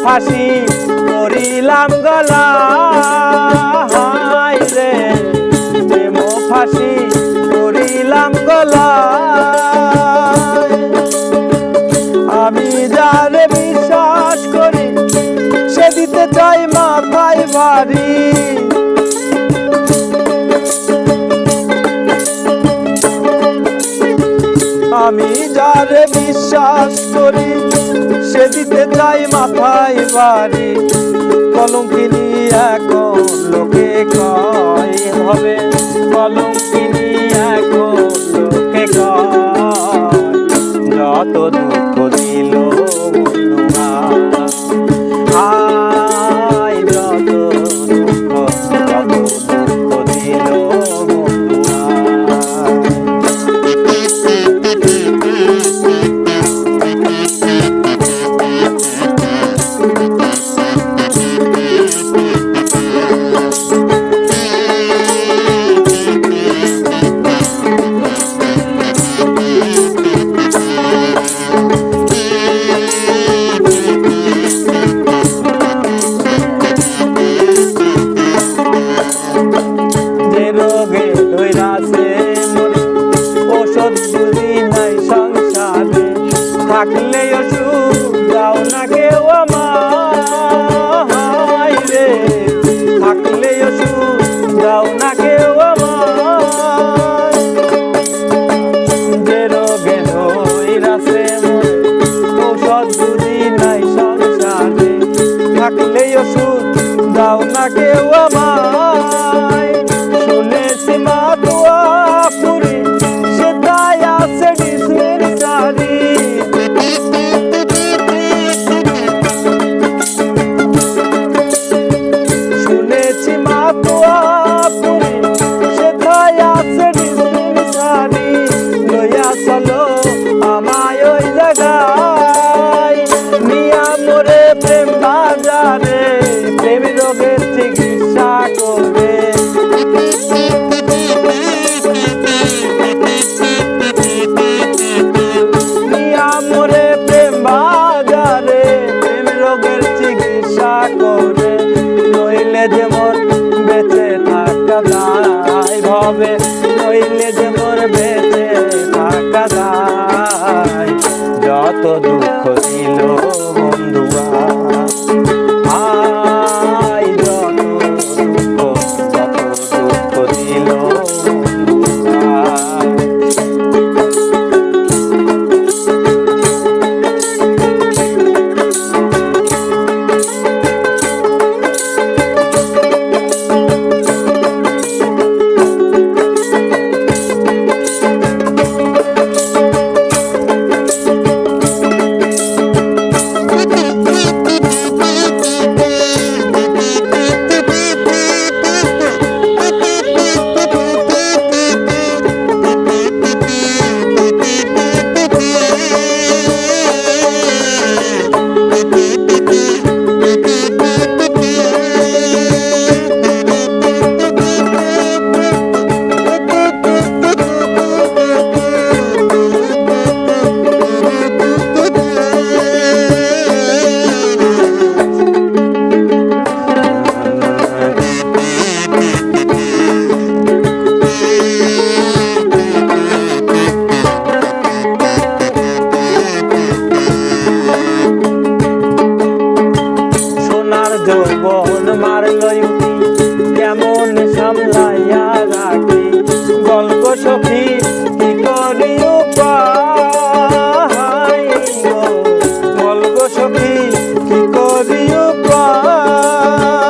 ফাঁসি করিলাম গলায় রে, প্রেম ফাঁসি করিলাম গলায়। আমি যারে বিশ্বাস করি সে দিতে চাই মাথায় ভারী, আমি যারে বিশ্বাস করি সে দিতে চাই মাথায় ভারী। কলঙ্কিনী এখন লোকে কয় হবে, কলঙ্কিনী এখন লোকে কয় যত দুঃখ দিল বন্ধুরা, আয় যত দুঃখ দিল বন্ধুরা। থাকলে ওষুধ দাও না কেউ আমায় রে, থাকলে ওষুধ দাও না কেউ আমায়। যে রোগে ধইরাছে মরে ঔষধ বুঝি নাই সংসারে, থাকলে ওষুধ দাও না কেউ আমায়। শুনেছি মা দোয়া পুরি সে তাই আছে ডিসপেন্সারি, শুনেছি মা দোয়া পুরি সে তাই আছে ডিসপেন্সারি। লইয়া চলো আমায় ওই জায়গায়, নিয়া মোরে প্রেম বাজারে, প্রেম রোগের চিকিৎসা করবে। নিয়া মোরে প্রেম বাজারে, প্রেম রোগের চিকিৎসা করবে। নইলে যেমন বেঁচে থাকা যায় ভাবে, নইলে যেমন বেঁচে থাকা যায়। যত দুঃখ দিল বন্ধুরা, আয় যত দুঃখ দিল বন্ধুরা। যৌবন মারল কেমন সামলাইয়া রাখি, গল্প সখী কি করি উপায়, গল্প সখী কি করি উপায়।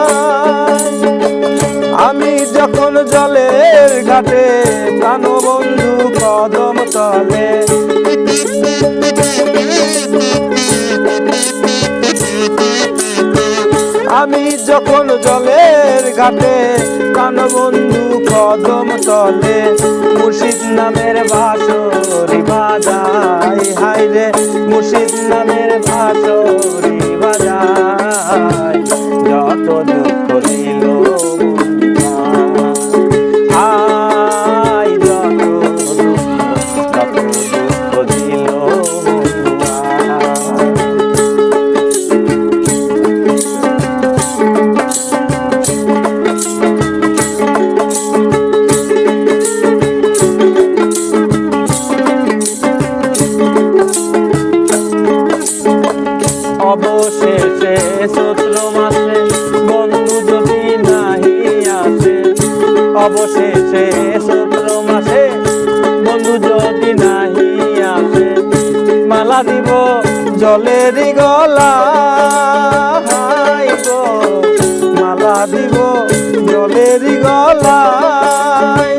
আমি যখন জলের ঘাটে প্রাণবন্ধু কদম তলে, আমি যখন জলের ঘাটে প্রাণবন্ধু কদম তলে, মুর্শিদ নামের বাঁশরি বাজাই, হায় রে মুর্শিদ নামের বাঁশরি বাজাই। যত দুঃখ দিল আয়, যত দুঃখ দিল অবশেষে চৈত্র মাসে বন্ধু যদি নাহি আসে, অবশেষে চৈত্র মাসে বন্ধু যদি নাহি আসে, মালা দিব জলের গলায় গো, মালা দিব জলের গলায়।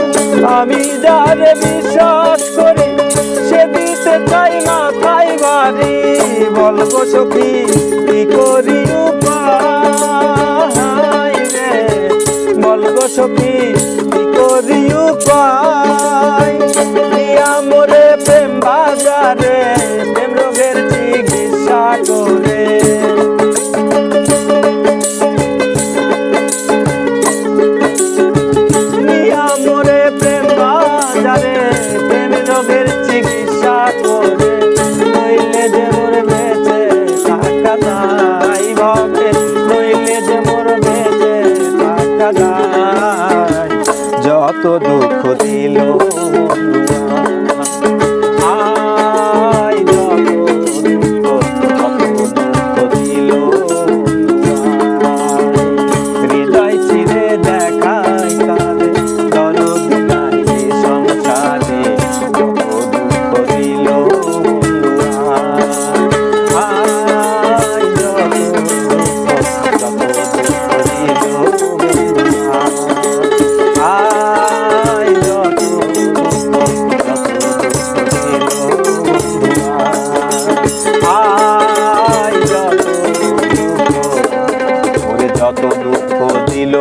আমি যারে বিশ্বাস করি সে দিতে চাই না তাই বাড়ি, বলবো সখী কি করি উপায় রে, বলবো সখী কি করি উপায়। নিয়া মোরে প্রেম বাজারে প্রেম রোগের চিকিৎসা করে, নিয়া মোরে প্রেম বাজারে প্রেম রোগের চিকিৎসা করে, নইলে যে মোর বেঁচে থাকা যায় ভাবে, নইলে যে মোর বেঁচে থাকা যায়। যত দুঃখ দিল আয়, যত দুঃখ দিল হৃদয় চিরে দেখায় কাঁদে, দরদ নাই সংসারে। যত দুঃখ দিল আয়, যত দুঃখ দিল আয়, যত আয়, যত দুঃখ দিল।